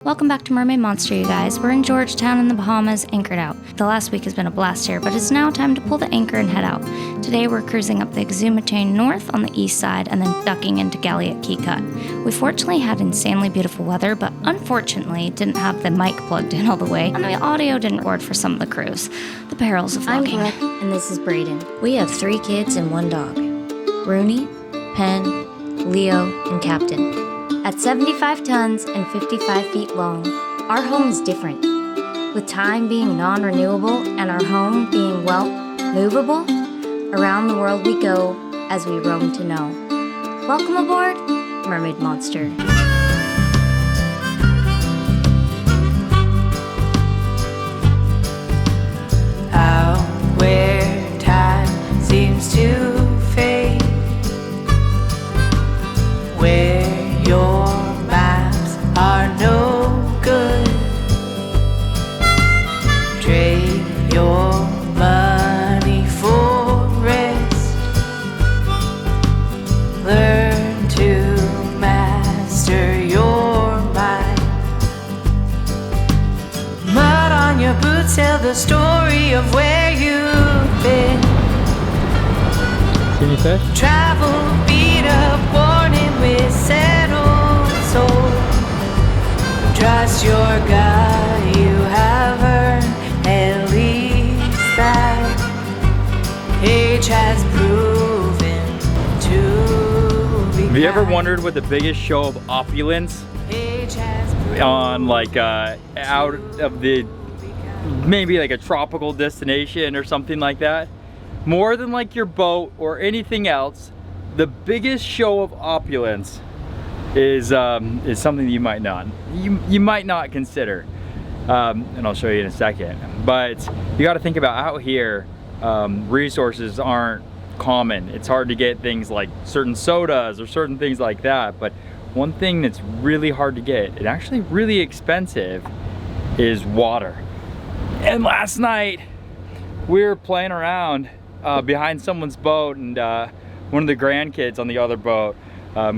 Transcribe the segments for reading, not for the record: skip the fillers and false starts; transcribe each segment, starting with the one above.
Welcome back to Mermaid Monster, you guys. We're in Georgetown in the Bahamas, anchored out. The last week has been a blast here, but it's now time to pull the anchor and head out. Today we're cruising up the Exumas chain north on the east side and then ducking into Galliot Key Cut. We fortunately had insanely beautiful weather, but unfortunately didn't have the mic plugged in all the way, and the audio didn't record for some of the cruise. The perils of vlogging. I'm Brooke, and this is Braden. We have 3 kids and 1 dog. Rooney, Penn, Leo, and Captain. At 75 tons and 55 feet long, our home is different. With time being non-renewable and our home being, well, movable, around the world we go as we roam to know. Welcome aboard, Mermaid Monster. Out where time seems to fade, where your maps are no good. Trade your money for rest. Learn to master your mind. Mud on your boots tell the story of where you've been. See any fish? Travel, beat up, warning with settled soul. Trust your gut, you have earned at least that. Age has proven to be. Have you ever wondered what the biggest show of opulence on like out of the maybe like a tropical destination or something like that? More than like your boat or anything else, the biggest show of opulence is something that you might not consider, and I'll show you in a second. But you got to think about out here, resources aren't common. It's hard to get things like certain sodas or certain things like that. But one thing that's really hard to get, and actually really expensive, is water. And last night we were playing around behind someone's boat, and one of the grandkids on the other boat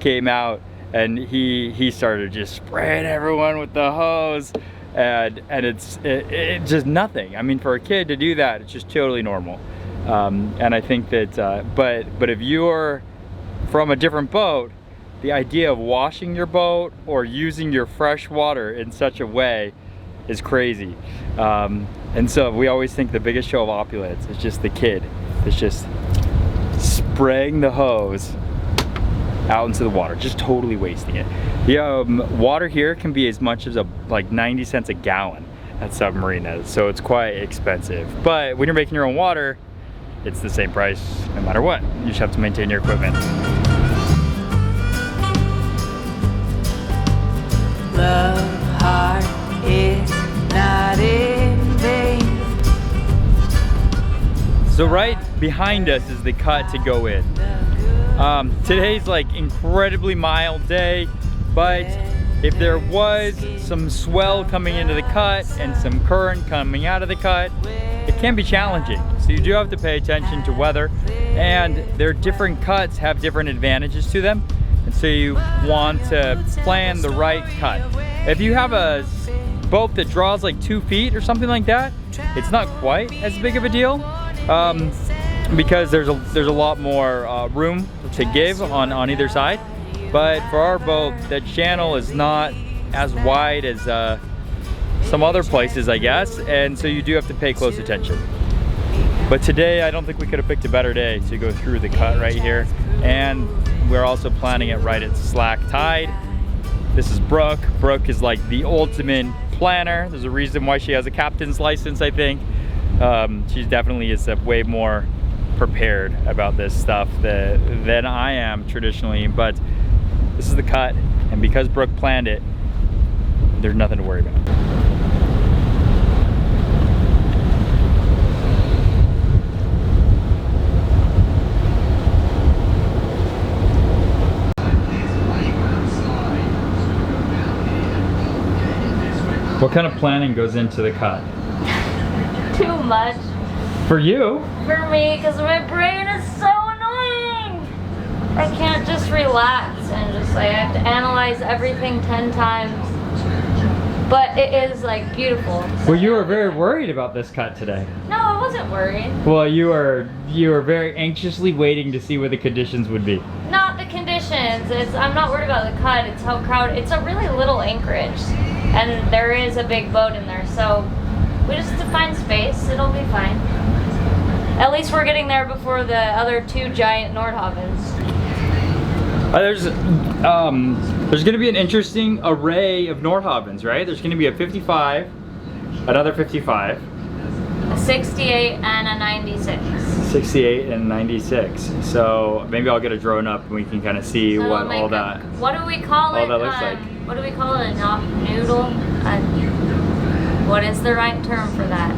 came out, and he started just spraying everyone with the hose, and it's just nothing. I mean, for a kid to do that, it's just totally normal. And I think that but if you're from a different boat, the idea of washing your boat or using your fresh water in such a way is crazy. And so we always think the biggest show of opulence is just the kid. It's just spraying the hose out into the water, just totally wasting it. The water here can be as much as like 90 cents a gallon at Submarine is, so it's quite expensive. But when you're making your own water, it's the same price no matter what. You just have to maintain your equipment. Love heart is not in vain. So right behind us is the cut to go in. Today's like incredibly mild day, but if there was some swell coming into the cut and some current coming out of the cut, it can be challenging. So you do have to pay attention to weather, and their different cuts have different advantages to them. And so you want to plan the right cut. If you have a boat that draws like 2 feet or something like that, it's not quite as big of a deal, because there's a lot more room to give on either side. But for our boat, that channel is not as wide as some other places, I guess, and so you do have to pay close attention. But today, I don't think we could have picked a better day to go through the cut right here. And we're also planning it right at slack tide. This is Brooke. Brooke is like the ultimate planner. There's a reason why she has a captain's license, I think. She definitely is way more prepared about this stuff than I am traditionally. But this is the cut, and because Brooke planned it, there's nothing to worry about. What kind of planning goes into the cut? Too much. For you? For me, because my brain is so annoying. I can't just relax and just like, I have to analyze everything 10 times. but it is like beautiful. Well, you were very worried about this cut today. No, I wasn't worried. Well, you were very anxiously waiting to see what the conditions would be. Not the conditions. I'm not worried about the cut. It's how crowded. It's a really little anchorage, and there is a big boat in there, so we just have to find space. It'll be fine. At least we're getting there before the other 2 giant Nordhavens. There's going to be an interesting array of Nordhavens, right? There's going to be a 55, another 55, A 68 and a 96. 68 and 96. So maybe I'll get a drone up and we can kind of see So what we'll all make that. What do we call it? all that looks like. What do we call it? A noodle? What is the right term for that?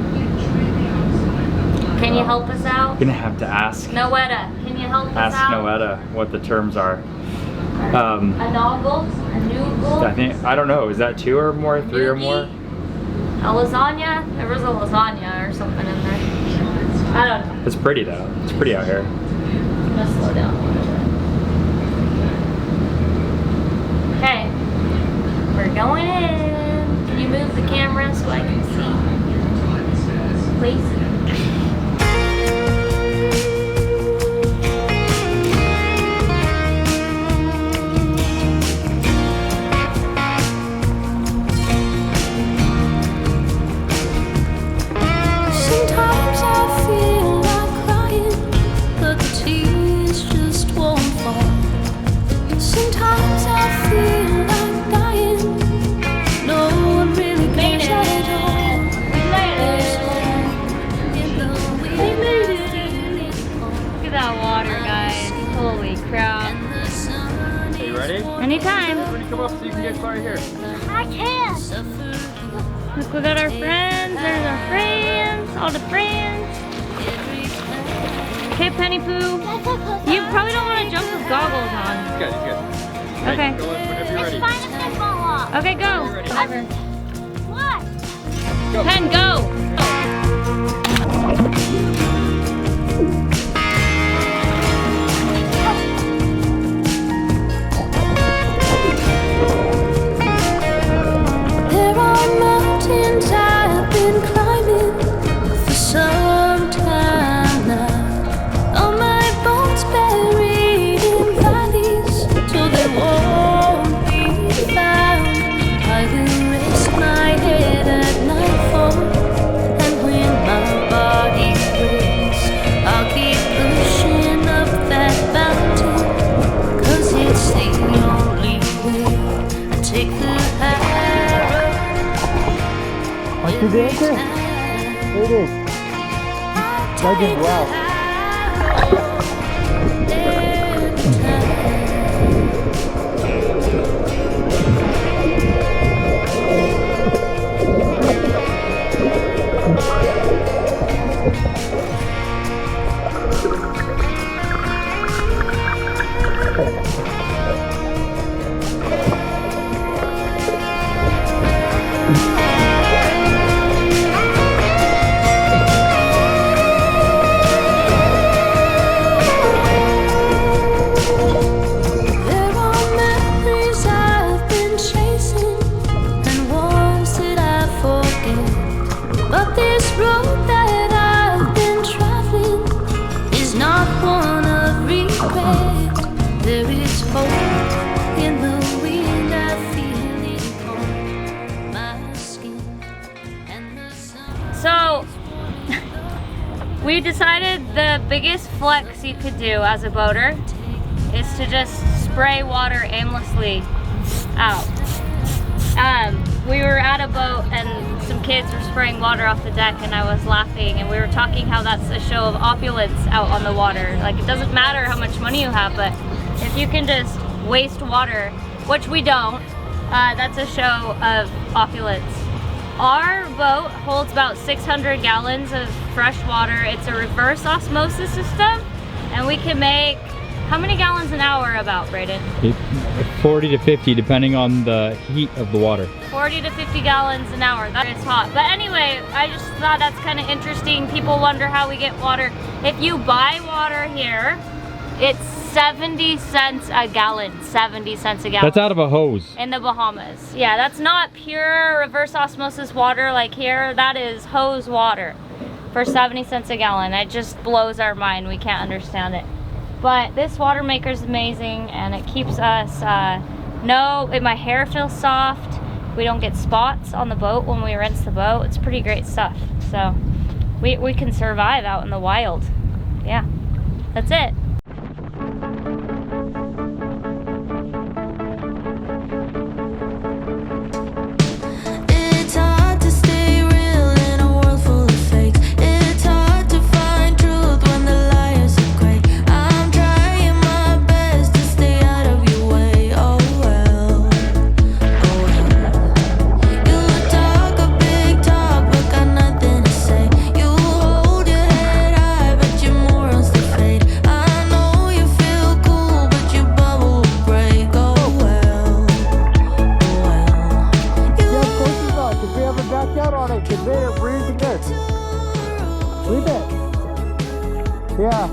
Can you help us out? Gonna have to ask. Noetta, can you help us Ask out? Noetta what the terms are. A noggle? A noodle? I don't know. Is that 2 or more? 3 or more? A lasagna? There was a lasagna or something in there. I don't know. It's pretty though. It's pretty out here. I'm gonna slow down a little bit. Okay. We're going in. Can you move the camera so I can see? Please? Sometimes I feel like crying, but the tears just won't fall. Sometimes I feel like dying, no one really cares at all. There's hope in the wind. Look at that water, guys. Holy crap. Are you ready? Anytime. Everybody come up so you can get Clary here. I can't. Look, we got our friends. There's our friends. All the friends. Okay, Penny Poo. You probably don't want to jump with goggles on. He's good, he's good. Okay. Go in whenever you're ready. Find a fish fall off. Okay, go. Ready. What? Go. Pen, go. There are mountains I've been climbing for some time now. All my bones buried in valleys, so they won't be found. I will rest my head at nightfall, and when my body breaks, I'll keep pushing up that mountain, 'cause it's the only way. I take the high road. Want to the anchor? There it is. Tugging well. There are memories I've been chasing and ones that I forget. But this road that I've been traveling is not one of regret. There is hope in the wind, I feel it on my skin and the sun. So, we decided the biggest flex you could do as a boater is to just spray water aimlessly out. We were at a boat and some kids were spraying water off the deck, and I was laughing, and we were talking how that's a show of opulence out on the water. Like, it doesn't matter how much money you have, but if you can just waste water, which we don't, that's a show of opulence. Our boat holds about 600 gallons of fresh water. It's a reverse osmosis system, and we can make, how many gallons an hour about, Brayden? 40 to 50 depending on the heat of the water. 40 to 50 gallons an hour. That is hot. But anyway, I just thought that's kind of interesting. People wonder how we get water. If you buy water here, It's 70 cents a gallon. 70 cents a gallon. That's out of a hose. In the Bahamas. Yeah, that's not pure reverse osmosis water like here. That is hose water for 70 cents a gallon. It just blows our mind. We can't understand it. But this water maker is amazing, and it keeps us, my hair feels soft. We don't get spots on the boat when we rinse the boat. It's pretty great stuff. So we can survive out in the wild. Yeah, that's it. Yeah.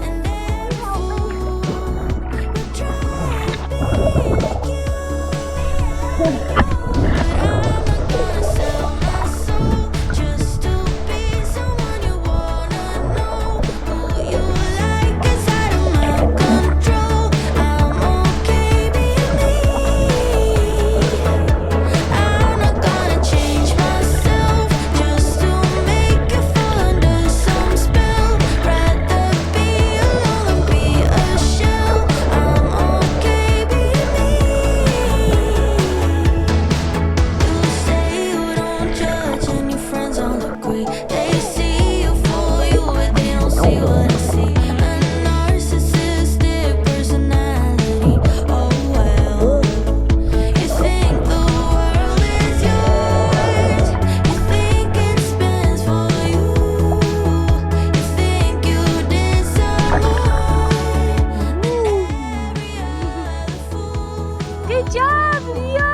Good job, Leo!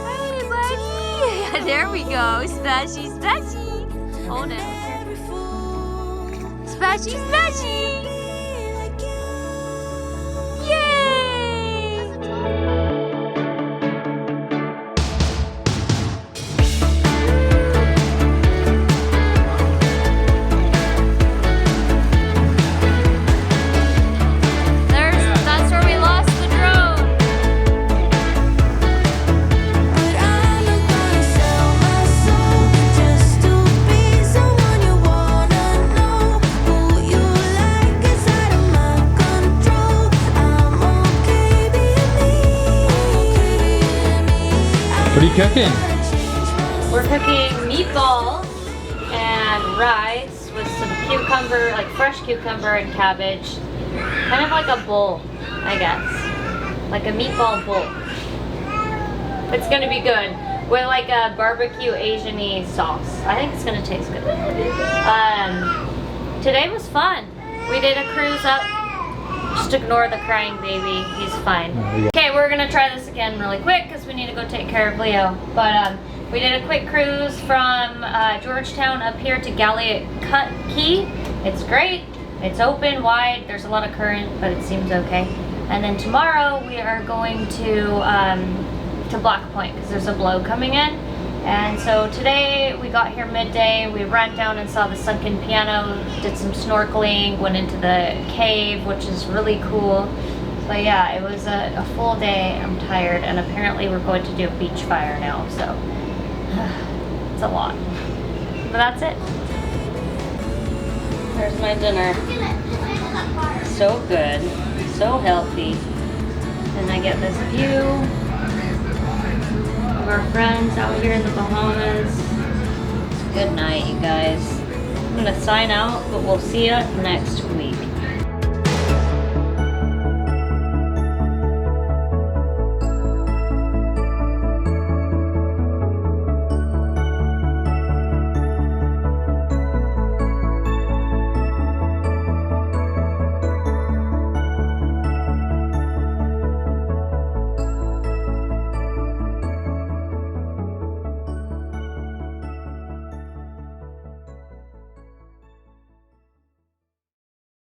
Hey, buddy! There we go. Splashy, splashy. Hold it. Splashy, splashy. Yay! That's where we lost the drone. But I'm not gonna sell my soul just to be someone you wanna know. Who you like is out of my control. I'm okay being me. What are you cooking? We're cooking meatballs and rice with some cucumber, like fresh cucumber and cabbage. Kind of like a bowl, I guess. Like a meatball bowl. It's gonna be good. With like a barbecue Asian-y sauce. I think it's gonna taste good. Today was fun. We did a cruise up. Just ignore the crying baby. He's fine. Okay, we're gonna try this again really quick because we need to go take care of Leo. But we did a quick cruise from Georgetown up here to Galliot Key. It's great. It's open, wide. There's a lot of current, but it seems okay. And then tomorrow we are going to Black Point because there's a blow coming in. And so today we got here midday. We ran down and saw the sunken piano, did some snorkeling, went into the cave, which is really cool. But yeah, it was a full day. I'm tired, and apparently we're going to do a beach fire now, so it's a lot. But that's it. There's my dinner. So good, so healthy. And I get this view of our friends out here in the Bahamas. Good night, you guys. I'm gonna sign out, but we'll see you next week.